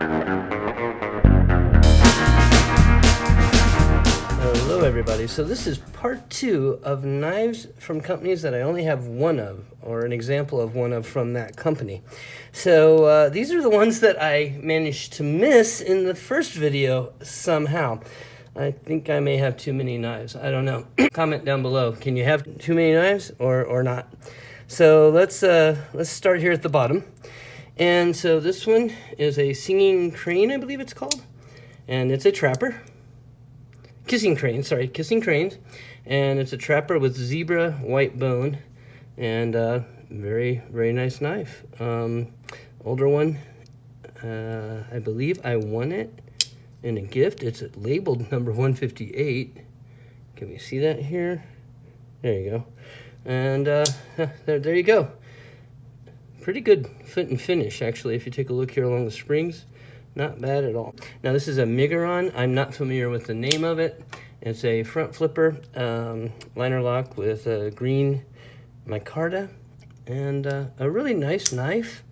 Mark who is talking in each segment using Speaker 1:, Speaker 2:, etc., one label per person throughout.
Speaker 1: Hello everybody, so this is part 2 of knives from companies that I only have one of, or an example of one of from that company. So these are the ones that I managed to miss in the first video somehow. I think I may have too many knives, I don't know. Comment down below, can you have too many knives or not? So let's start here at the bottom. And so this one is a singing crane, I believe it's called, and it's a trapper. Kissing cranes, and it's a trapper with zebra white bone, and very, very nice knife. Older one, I believe I won it in a gift. It's labeled number 158. Can we see that here? There you go. And there you go. Pretty good fit and finish, actually, if you take a look here along the springs. Not bad at all. Now this is a Migaron. I'm not familiar with the name of it. It's a front flipper, liner lock with a green micarta, and a really nice knife.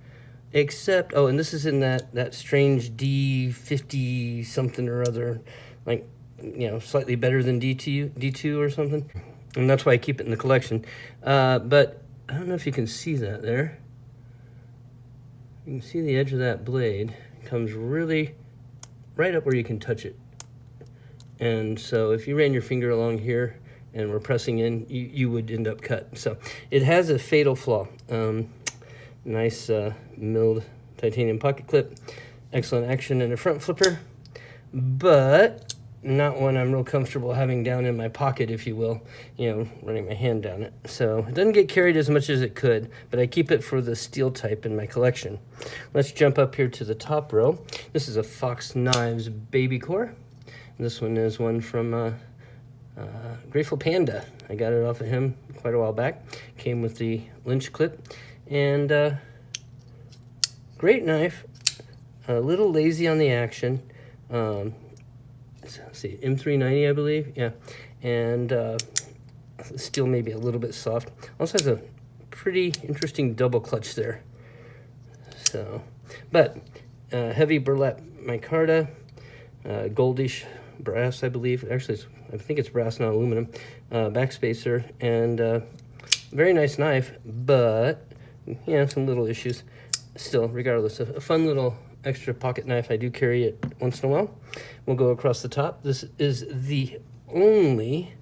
Speaker 1: Except, oh, and this is in that strange D50 something or other, like, you know, slightly better than D2 or something. And that's why I keep it in the collection. But I don't know if you can see that there. You can see the edge of that blade. Comes really right up where you can touch it, and so if you ran your finger along here and were pressing in, you would end up cut. So it has a fatal flaw. Nice milled titanium pocket clip, excellent action in a front flipper, but not one I'm real comfortable having down in my pocket, if you will, you know, running my hand down it. So it doesn't get carried as much as it could, but I keep it for the steel type in my collection. Let's jump up here to the top row. This is a Fox Knives Baby Core. This one is one from Grateful Panda. I got it off of him quite a while back. Came with the Lynch clip, and great knife. A little lazy on the action. Let's see, M390, I believe, yeah, and steel maybe a little bit soft. Also has a pretty interesting double clutch there. So, but heavy burlap micarta, goldish brass, I believe. Actually, I think it's brass, not aluminum. Backspacer, and very nice knife, but yeah, some little issues. Still, regardless, a fun little extra pocket knife. I do carry it once in a while. We'll go across the top. This is the only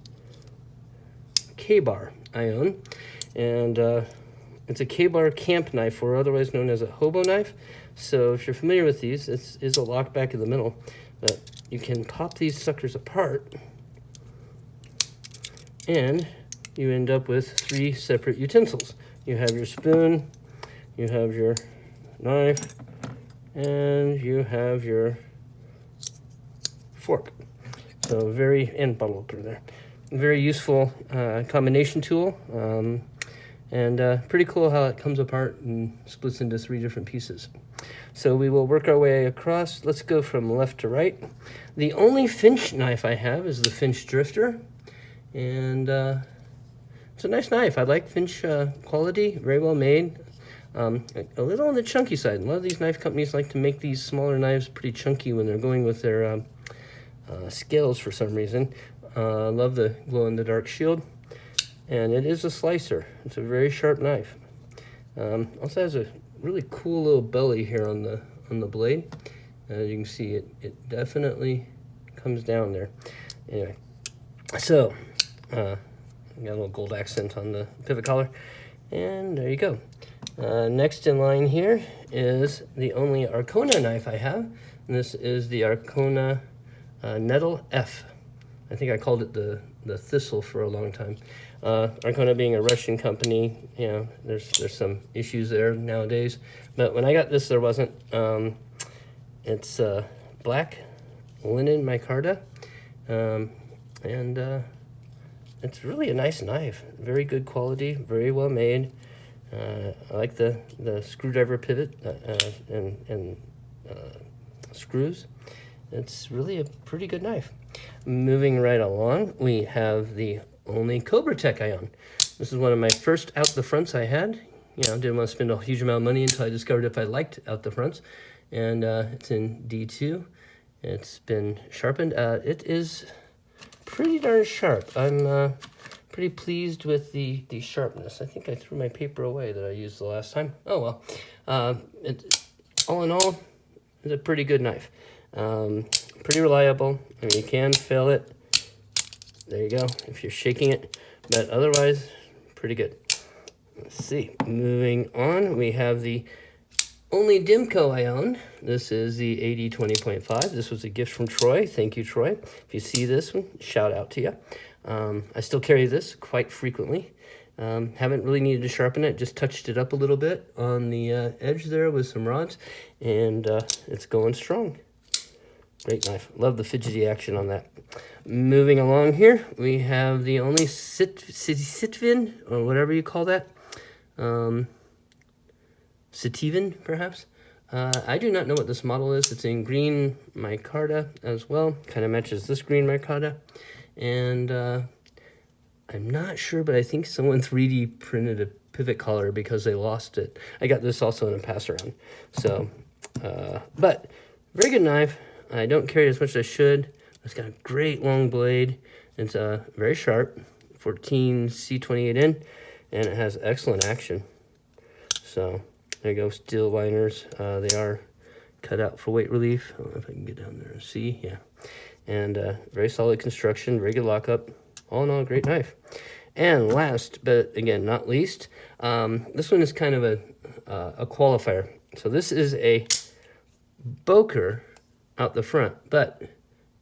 Speaker 1: K-bar I own, and it's a K-bar camp knife, or otherwise known as a hobo knife. So if you're familiar with these, it is a lock back in the middle, but you can pop these suckers apart, and you end up with 3 separate utensils. You have your spoon, you have your knife, and you have your fork. So and bottle opener there. Very useful combination tool, and pretty cool how it comes apart and splits into 3 different pieces. So we will work our way across. Let's go from left to right. The only Finch knife I have is the Finch Drifter, and it's a nice knife. I like Finch quality, very well made. A little on the chunky side. A lot of these knife companies like to make these smaller knives pretty chunky when they're going with their scales for some reason. Love the glow-in-the-dark shield, and it is a slicer. It's a very sharp knife. Also has a really cool little belly here on the blade. As you can see, it definitely comes down there. Anyway, so got a little gold accent on the pivot collar, and there you go. Next in line here is the only Arona knife I have, and this is the Arona Nettle F. I think I called it the Thistle for a long time. Arona being a Russian company, you know, there's some issues there nowadays. But when I got this, there wasn't. It's black linen micarta, and it's really a nice knife. Very good quality, very well made. I like the screwdriver pivot and screws. It's really a pretty good knife. Moving right along, we have the only Cobra Tech Ion. This is one of my first out the fronts I had. You know, didn't want to spend a huge amount of money until I discovered if I liked out the fronts. and it's in D2. It's been sharpened. It is pretty darn sharp. I'm pretty pleased with the sharpness. I think I threw my paper away that I used the last time. Oh well. All in all, it's a pretty good knife. Pretty reliable. I mean, you can fail it. There you go, if you're shaking it. But otherwise, pretty good. Let's see. Moving on, we have the only Dimco I own. This is the AD 20.5. This was a gift from Troy. Thank you, Troy. If you see this one, shout out to you. I still carry this quite frequently. Haven't really needed to sharpen it. Just touched it up a little bit on the edge there with some rods, and it's going strong. Great knife. Love the fidgety action on that. Moving along here, we have the only Sittin, or whatever you call that. Sittin, perhaps. I do not know what this model is. It's in green micarta as well. Kind of matches this green micarta. And I'm not sure, but I think someone 3D printed a pivot collar because they lost it. I got this also in a pass-around. So, but very good knife. I don't carry it as much as I should. It's got a great long blade. It's very sharp, 14 C28N, and it has excellent action. So there you go, steel liners. They are cut out for weight relief. I don't know if I can get down there and see. Yeah, and very solid construction, very good lockup. All in all, great knife. And last, but again not least, this one is kind of a qualifier. So this is a Boker out the front, but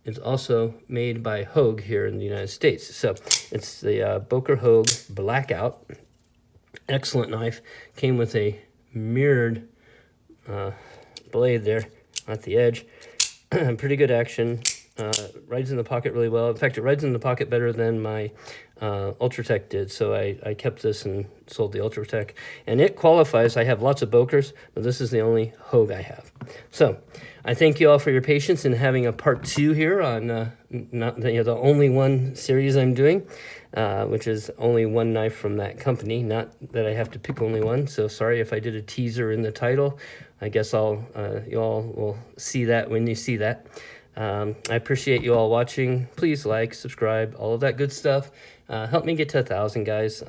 Speaker 1: it's also made by Hogue here in the United States. So it's the Boker Hogue Blackout. Excellent knife. Came with a mirrored blade there at the edge. Pretty good action. Rides in the pocket really well. In fact, it rides in the pocket better than my Ultratech did. So I kept this and sold the Ultratech. And it qualifies. I have lots of Bokers, but this is the only Hogue I have. So I thank you all for your patience in having a part 2 here on not the only one series I'm doing, which is only one knife from that company. Not that I have to pick only one. So sorry if I did a teaser in the title. I guess you all will see that when you see that. I appreciate you all watching. Please like, subscribe, all of that good stuff. Help me get to 1,000, guys.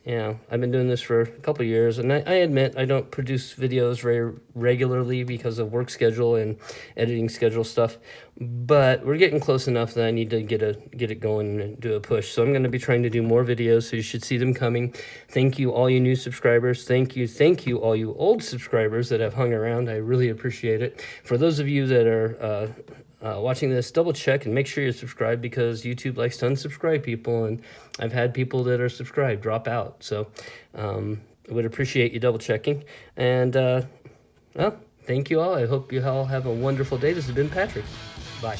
Speaker 1: You know, I've been doing this for a couple of years, and I admit I don't produce videos very regularly because of work schedule and editing schedule stuff, but we're getting close enough that I need to get it going and do a push. So I'm going to be trying to do more videos, so you should see them coming. Thank you, all you new subscribers. Thank you, all you old subscribers that have hung around. I really appreciate it. For those of you that are watching this, double check and make sure you're subscribed, because YouTube likes to unsubscribe people, and I've had people that are subscribed drop out. So I would appreciate you double checking. And well, thank you all. I hope you all have a wonderful day. This has been Patrick. Bye.